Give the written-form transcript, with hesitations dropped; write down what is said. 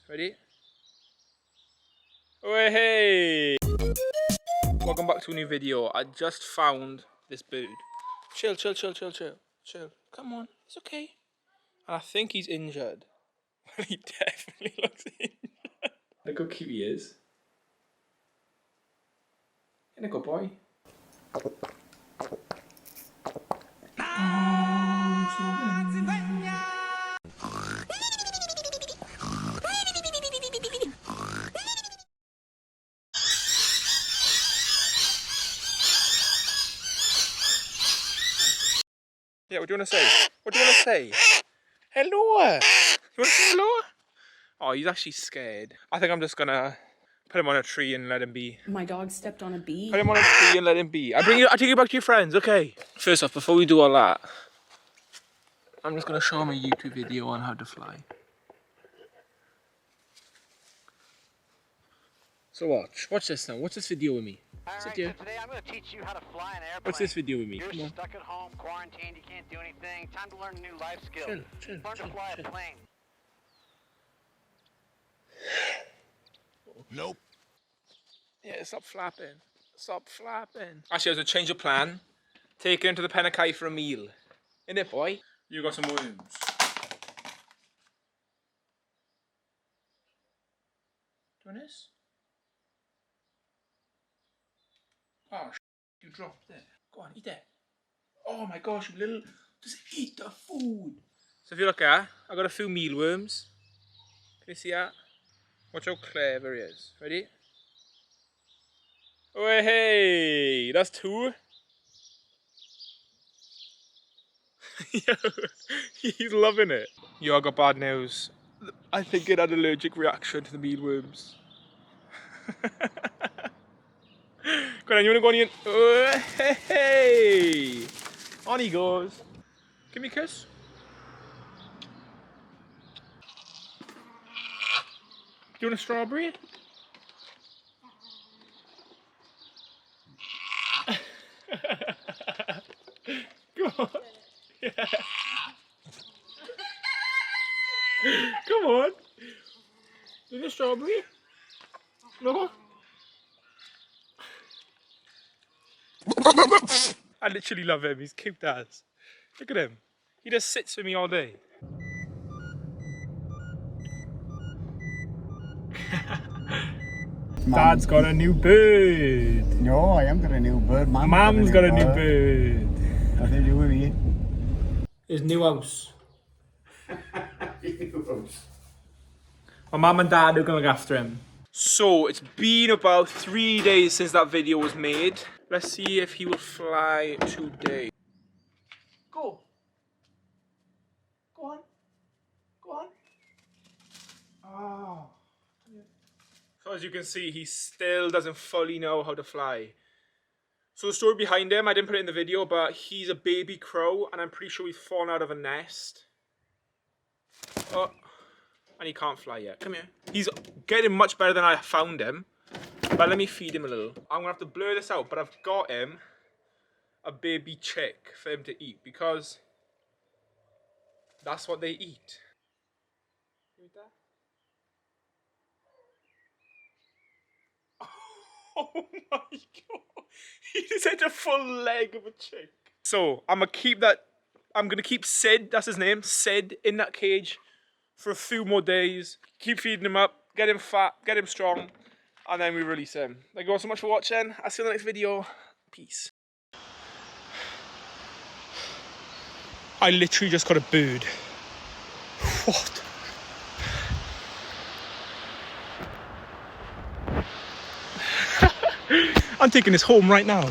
Ready? Oh, hey! Welcome back to a new video. I just found this bird. Chill. Come on, it's okay. And I think he's injured. He definitely looks injured. Look how cute he is. Ain't a good boy. Yeah, what do you want to say? What do you want to say? Hello! You want to say hello? Oh, he's actually scared. I think I'm just gonna put him on a tree and let him be. My dog stepped on a bee. Put him on a tree and let him be. I take you back to your friends, okay? First off, before we do all that, I'm just gonna show him a YouTube video on how to fly. So watch this now. Watch this video with me. Alright, here. so today I'm going to teach you how to fly an airplane. Watch this video with me. You're Come on. stuck at home, quarantined, you can't do anything. Time to learn a new life skill. Chill. Learn to fly a plane. Nope. Yeah, stop flapping. Actually, I was gonna change of plan. Take him to the Penakai for a meal. Innit, boy? You got some worms. Do you want this? Oh, you dropped it. Go on, eat it. Oh my gosh, you little... Just eat the food. So if you look at, I got a few mealworms. Can you see that? Watch how clever he is. Ready? Oh, hey, that's two. Yo, he's loving it. Yo, I got bad news. I think it had an allergic reaction to the mealworms. Go on, you wanna go on in? Oh, hey! On he goes. Give me a kiss. Do you want a strawberry? Come on. Yeah. Come on. Is it a strawberry? No? I literally love him. He's cute as. Look at him. He just sits with me all day. Dad's got a new bird. No, I haven't got a new bird. Mum's got a new bird. What do you do with me? His new house. My mum and dad are gonna look after him. So it's been about 3 days since that video was made. Let's see if he will fly today. Go. Go on. Oh. So as you can see, he still doesn't fully know how to fly. So the story behind him, I didn't put it in the video, but he's a baby crow, and I'm pretty sure he's fallen out of a nest. Oh, and he can't fly yet. Come here. He's getting much better than I found him, but let me feed him a little. I'm gonna have to blur this out, but I've got him a baby chick for him to eat, because that's what they eat. Eat that? Oh my god, he just had a full leg of a chick. So I'm gonna keep Sid, that's his name, Sid, in that cage for a few more days. Keep feeding him up, get him fat, get him strong, and then we release him. Thank you all so much for watching. I'll see you in the next video. Peace. I literally just got a bird. What? I'm taking this home right now.